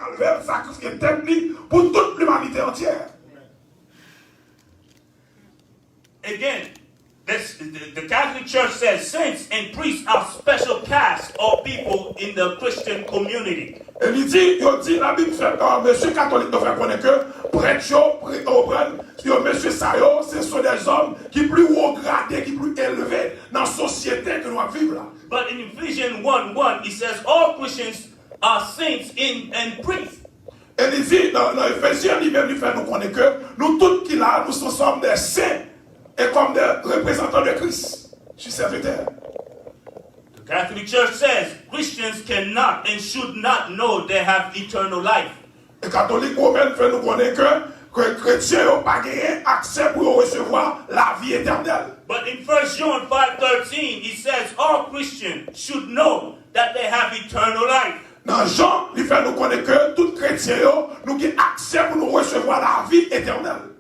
calvaire, sacrifié technique pour toute l'humanité entière. Again, the Catholic Church says saints and priests are special caste or people in the Christian community. Et il dit la Bible fait, monsieur catholique devrait connaître que prêtre, monsieur Sayo, ce sont des hommes qui plus haut gradés, qui plus élevés dans la société que nous vivons là. But in Ephesians 1:1, it says all Christians are saints and priests. Et il dit, dans Ephésiens lui-même, il fait nous connaître que nous tous qui là, nous sommes des saints et comme des représentants de Christ. Je suis serviteur. The Catholic Church says Christians cannot and should not know they have eternal life. Les catholiques romains fait nous connaître que les chrétiens n'ont pas gagné accès pour recevoir la vie éternelle. But in 1 John 5:13, it says all Christians should know that they have eternal life. Dans Jean, il fait nous connaître que tout chrétien nous avons accès pour nous recevoir la vie éternelle.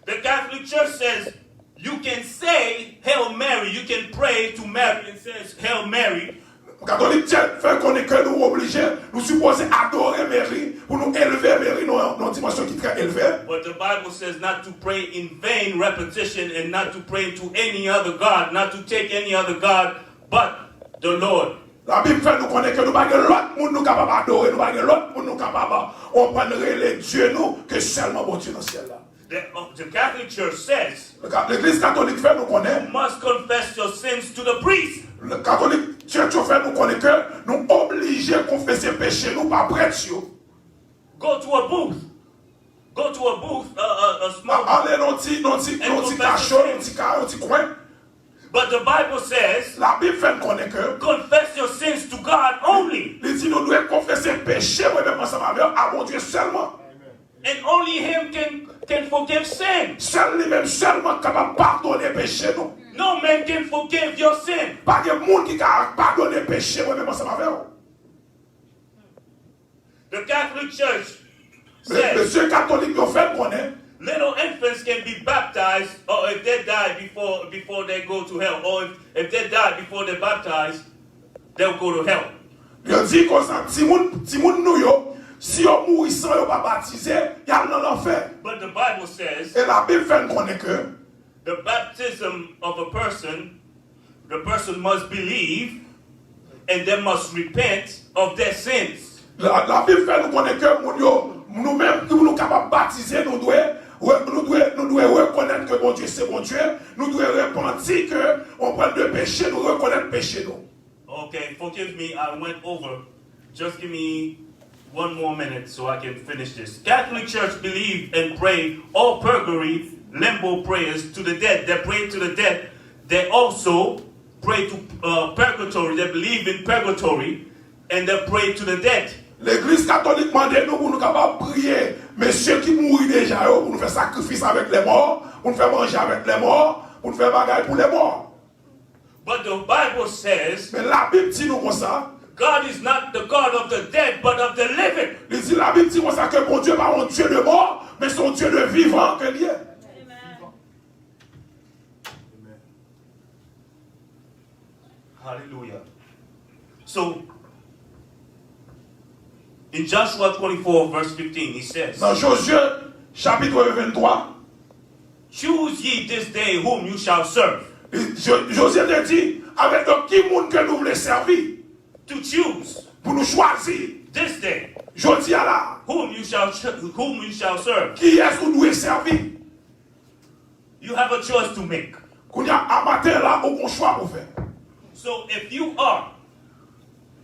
The Catholic Church says you can say Hail Mary, you can pray to Mary and says Hail Mary. Les catholiques fait connaître que nous sommes obligés, nous supposons adorer Marie pour nous élever Marie dans une dimension qui est très élevée. But the Bible says not to pray in vain repetition and not to pray to any other God, not to take any other God but the Lord. La Bible fait nous connaître que nous n'avons pas l'autre monde nous capable d'adorer, nous n'avons pas l'autre monde nous capable on prendre les dieux nous que seulement bon Dieu dans le ciel là. The Catholic Church says L'église catholique fait nous connaître. you must confess your sins to the priest. Le catholique church fait nous connaître que nous obligés à confesser péché nous par prêtre. Go to a booth. Go to a booth, a small Allez dans petit cachot, dans petit coin. But the Bible says La Bible fait nous connaître que confess your sins to God only. il dit nous devons confesser péché même ensemble avec à mon Dieu seulement. And only Him can forgive sin. Seul lui-même seulement capable de pardonner péché nous. No man can forgive your sin. Pas de monde qui a pardonné péché même ensemble avec vous. The Catholic Church Mais says monsieur catholique nous fait connaître. little infants can be baptized, or if they die before they go to hell, or if they die before they're baptized, they'll go to hell. Il dit comme ça, si moun nou yo, si on mourit sans yo pas baptisé, il y a dans l'enfer. But the Bible says Et la Bible fait connaître que the baptism of a person, the person must believe and they must repent of their sins. la Bible fait nous connaître que moun yo, nous-mêmes, nous sommes capables de baptiser, nous devons reconnaître que bon Dieu c'est bon Dieu, nous devons repentir que on prend de péché, nous reconnaître péché nous. Okay, forgive me, I went over. Just give me one more minute so I can finish this. Catholic Church believe and pray all purgatory, limbo prayers to the dead. They pray to the dead. They also pray to purgatory. They believe in purgatory and they pray to the dead. L'église catholique demande nous pour nous capables de prier, mais ceux qui mourent déjà, pour nous faire sacrifice avec les morts, pour nous faire manger avec les morts, pour nous faire bagaille pour les morts. But the Bible says Mais la Bible dit nous comme ça. God is not the God of the dead, but of the living. Il dit la Bible dit comme ça que bon Dieu n'est pas un Dieu de mort, mais son Dieu de vivant que lié. Hallelujah. So, in Joshua 24, verse 15, he says, Dans Josué, chapitre 23, choose ye this day whom you shall serve. Josué te dit, avec qui monde que nous voulons servir, To choose pour nous choisir, this day jeudi à la, whom you shall serve. qui est-ce que nous devons servir? You have a choice to make. Qu'on y a un matin là, au bon choix pour faire. So if you are,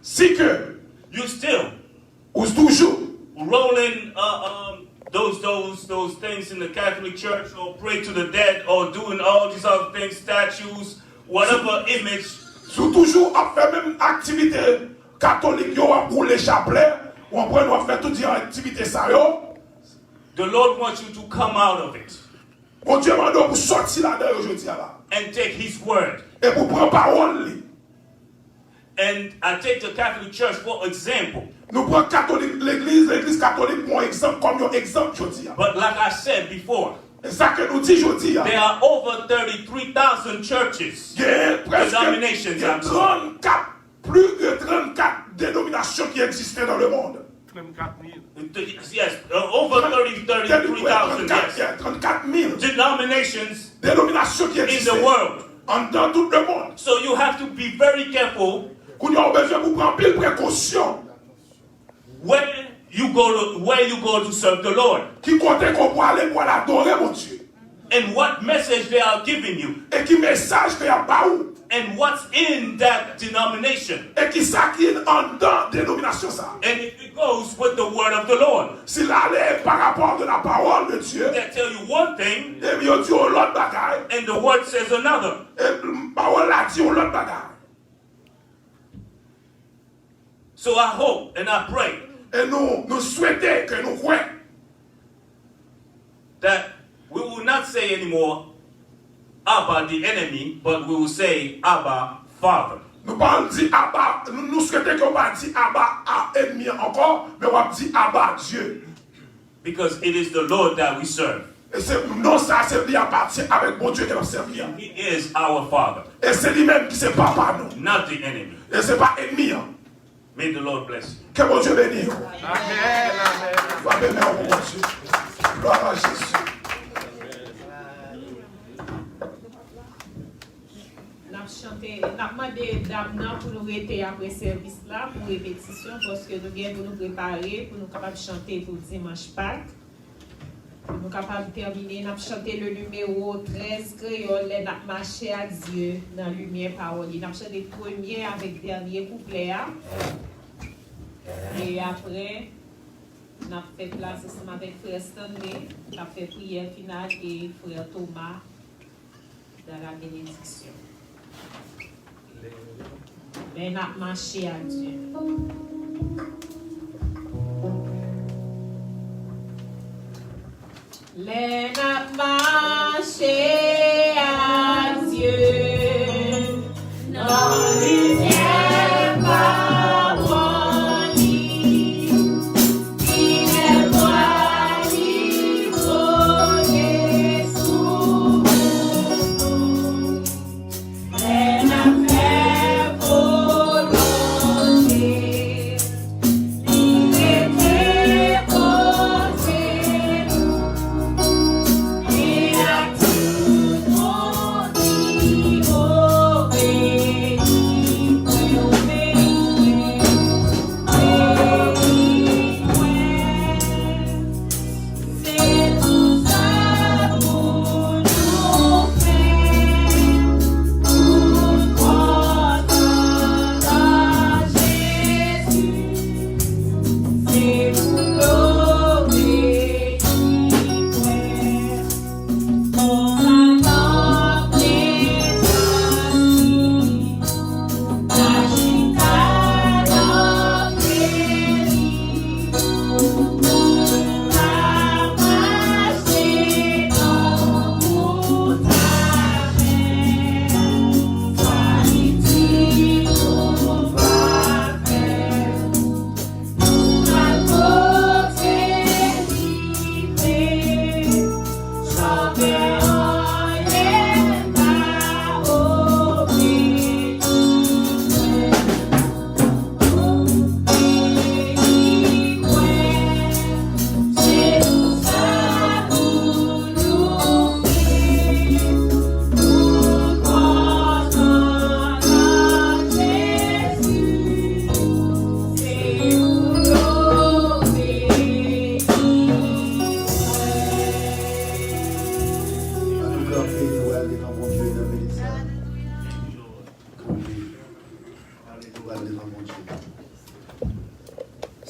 Si que, you still ou toujours, rolling those things in the Catholic Church, or pray to the dead, or doing all these other things, statues, whatever image, sous toujours à faire même activité catholique, yo à brûler chapelet, ou après nous faire toutes les activités ça yo. the Lord wants you to come out of it Bon Dieu m'a donné pour sortir là-dedans aujourd'hui là. and take His word. Et pour prendre parole. And I take the Catholic Church for example. Nous prenons catholique, l'église catholique pour exemple comme un exemple aujourd'hui. But like I said before, Et ça que nous dit aujourd'hui. there are over 33,000 churches, Il y a presque denominations, il y a 34, plus de 34 dénominations qui existaient dans le monde. même 4000. Yes, over 33,000, yes. 34 000 Denominations dénominations qui in existent the world. dans tout le monde. So you have to be very careful Qu'on a besoin de prendre pile précaution. where you go to serve the Lord. Qui compte qu'on peut aller pour l'adorer, mon Dieu. And what message they are giving you. Et qui message qu'il y a pas où. And what's in that denomination. Et qui ça qui est en dedans dénomination ça. And if it goes with the word of the Lord. S'il allait par rapport de la parole de Dieu. They tell you one thing. Et bien dit l'autre bagaille. And the word says another. Et la parole là dit l'autre bagaille. So I hope and I pray. Et nous souhaitons que nous croyons. That we will not say anymore Abba the enemy, but we will say Abba Father. Nous pas dire Abba, nous souhaitons qu'on va dire Abba ennemi encore, mais on va dire Abba Dieu. Because it is the Lord that we serve. Et c'est non ça c'est lui appartient avec bon Dieu qui nous servir. He is our Father. Et c'est lui-même qui c'est papa nous. Not the enemy. Et c'est pas ennemi. May the Lord bless you. Que bon Dieu bénisse. Amen, amen. Va bénir mon Dieu. Gloire à Jésus. Chanter, n'a demandé d'amener pour nous rester après service là pour répétition parce que nous viens pour nous préparer pour nous capables chanter pour dimanche Pâques. Pour nous capables de terminer, nous chanter le numéro 13 créole, nous marcher à Dieu dans la lumière parole. Nous chanter premier avec dernier couplet. Et après, nous avons fait place ensemble avec frère Stanley, nous avons fait prière finale et frère Thomas dans la bénédiction. Mais n'a marché à Dieu. Les n'a marché à Dieu. Dans l'univers parole, il est moi qui connaît sous nous. Les n'a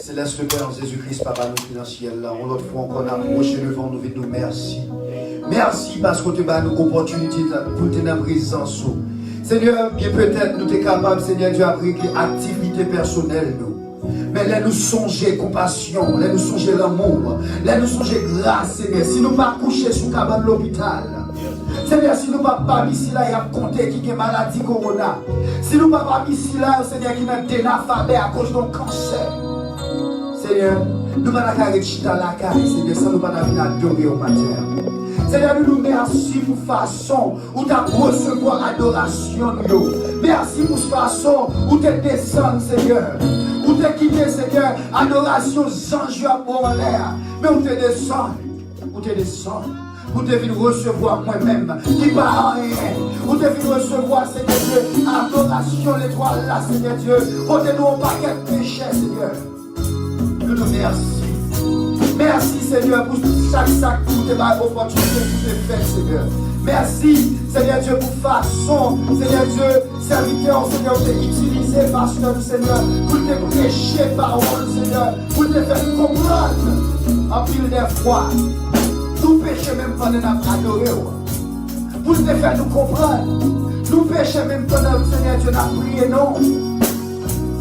Céleste le Père Jésus-Christ, Papa, nous financiers là, on l'autre fois encore approché devant nous, nous merci. Merci parce que tu as nous opportunité pour te dans présence. Seigneur, bien peut-être nous sommes capables, Seigneur Dieu, après activité personnelle nous. Mais là nous songer compassion, là nous songer l'amour, là nous songer grâce, Seigneur. Si nous pas coucher sous cabane de l'hôpital, Seigneur, si nous pas ici là, il y a compté qui a maladie corona. Si nous pas ici là, Seigneur, qui n'a dénafabé à cause d'un cancer. Seigneur, nous ne pouvons pas chita la carrière, Seigneur, ça nous pas venir adorer au matin. Seigneur, nous nous merci pour façon où tu as recevoir adoration. Merci pour façon où tu descends, Seigneur. Où tu quitté, Seigneur, adoration sans Dieu en l'air. Mais où tu descends, où tu descends. Où tu viens recevoir moi-même, qui va rien. Où tu viens recevoir, Seigneur Dieu, adoration, l'étoile là, Seigneur Dieu. Ôtez-nous un paquet de péchés, Seigneur. Nous nous merci. Merci, Seigneur, pour chaque sac, pour tes opportunités, pour tes fêtes, Seigneur. Merci, Seigneur Dieu, pour façon, Seigneur Dieu, serviteur, Seigneur, de utiliser, pasteur, Seigneur, pour te prêcher parole, Seigneur, pour te faire comprendre en pile des fois. Nous péchons même pendant que nous adorons. Pour te faire nous comprendre. Nous péchons même pendant que Seigneur Dieu n'a prié, non.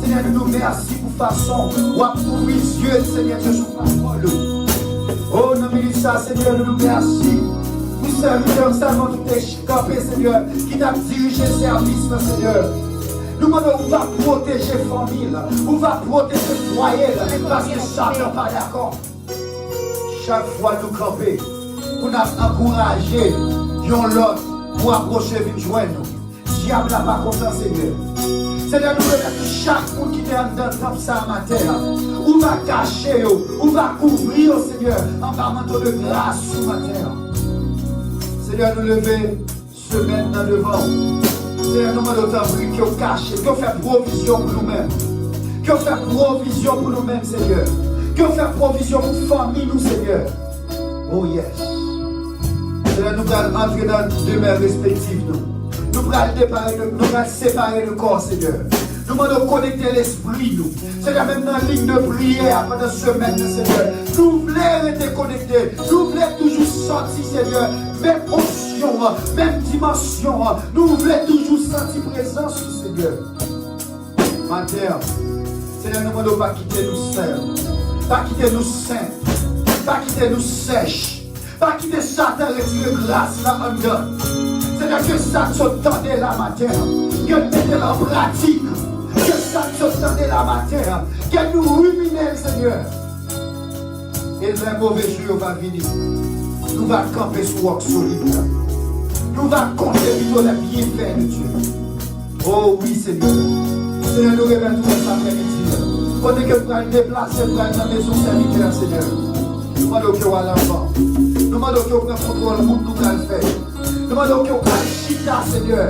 Seigneur, nous nous merci pour façon où à ouvrir les yeux, Seigneur Dieu, sur parole. Oh, nous nous ça, Seigneur, nous nous merci. Pour servir seulement tout échappé, Seigneur, qui t'a dirigé le service, Seigneur. Nous demandons où va protéger la famille, où va protéger le foyer, parce que chacun n'est pas d'accord. Chaque fois nous camper, pour nous encourager, l'autre pour approcher et joindre nous. Diable n'a pas content, Seigneur. Seigneur, nous remettons chaque monde qui est dans le temps ça matin. Où va cacher, où va couvrir, Seigneur, en parlant de grâce ce matin. Seigneur, nous lever, semaine dans devant. Seigneur, nous demandons autant de qui ont caché, qui ont fait provision pour nous-mêmes. Qui ont fait provision pour nous-mêmes, Seigneur. Qui ont fait provision pour famille, nous, Seigneur. Oh yes. Seigneur, nous allons entrer dans nos demeures respectives, nous. Nous allons séparer le corps, Seigneur. Nous allons connecter l'esprit, nous. Seigneur, même dans la ligne de prière pendant semaine, Seigneur. Nous voulons être connectés. Nous voulons toujours sentir, Seigneur, même option, même dimension. Nous voulons toujours sentir présence, Seigneur. Matin, Seigneur, nous ne voulons pas quitter nous seuls. Pas quitter nous saints, pas quitter nous sèches, pas quitter Satan retirer grâce là en dedans. Seigneur, que ça t'entendait la matin, que mettez en pratique, que ça t'entendait la matin, que nous ruminer, Seigneur. Et le mauvais jour va venir. Nous allons camper sur roc solide. Nous allons compter plutôt les bienfaits de Dieu. Oh oui, Seigneur. Seigneur, nous remettons ça après-midi. Quand que vous allez déplacer dans la maison serviteur, Seigneur. Nous demandons que vous allez l'enfant. Nous demandons que vous prenez contrôle de nous allons faire. Nous demandons que vous allez chita, Seigneur.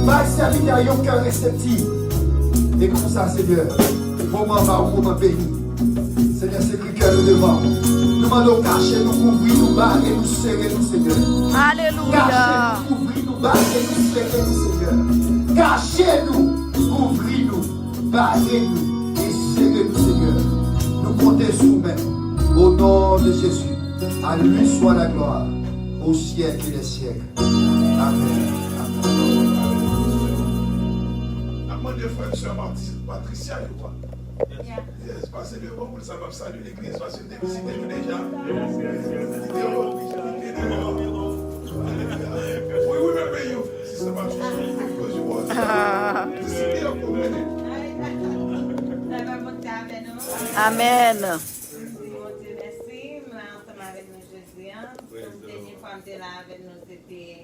Va serviteur à un cœur réceptif. Et comme ça, Seigneur, moment par moment béni. Seigneur, c'est que cœur nous devant. Nous demandons cacher, nous couvrir, nous barrer, nous serrer, nous, Seigneur. Alléluia. Cacher, nous couvrir, nous barrer, nous serrer, nous, Seigneur. Cachez-nous, couvrez-nous, barrez-nous. Seigneur, nous comptons sur nous-mêmes. Au nom de Jésus, à lui soit la gloire, au siècle des siècles. Amen. Amène les frères et sœurs Patricia, je crois. Yes, passez devant pour savoir saluer l'église, parce que vous visitez déjà. Oui, mais payez. Si c'est pas because you want. Amen. Mon Dieu, merci. Nous sommes ensemble avec nous jeudi. La dernière fois que nous étions là avec nous, c'était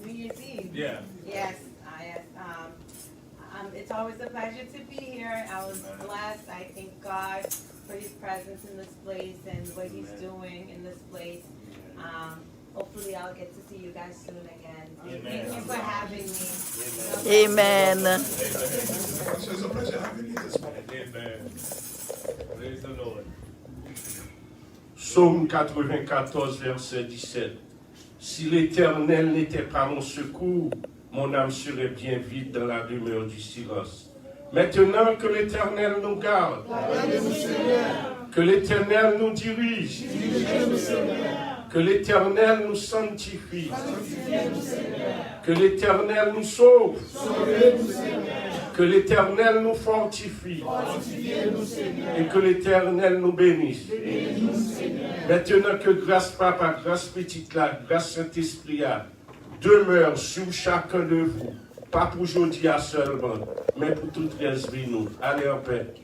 New Year's Eve. Yeah. Yes. Yes. It's always a pleasure to be here. I was blessed. I thank God for His presence in this place and what He's doing in this place. Hopefully, I'll get to see you guys soon again. Thank you for having me. Amen. It's a pleasure having you this morning. Amen. Praise the Lord. Psaume 94, verset 17. Si l'Éternel n'était pas mon secours, mon âme serait bien vide dans la demeure du silence. Maintenant que l'Éternel nous garde, que l'Éternel nous dirige, que l'Éternel nous sanctifie, que l'Éternel nous sauve, que l'Éternel nous fortifie, et que l'Éternel nous bénisse. Maintenant que grâce Papa, grâce Petite là, grâce Saint-Esprit demeure sur chacun de vous, pas pour aujourd'hui seulement, mais pour toute reste vie nous. Allez en paix.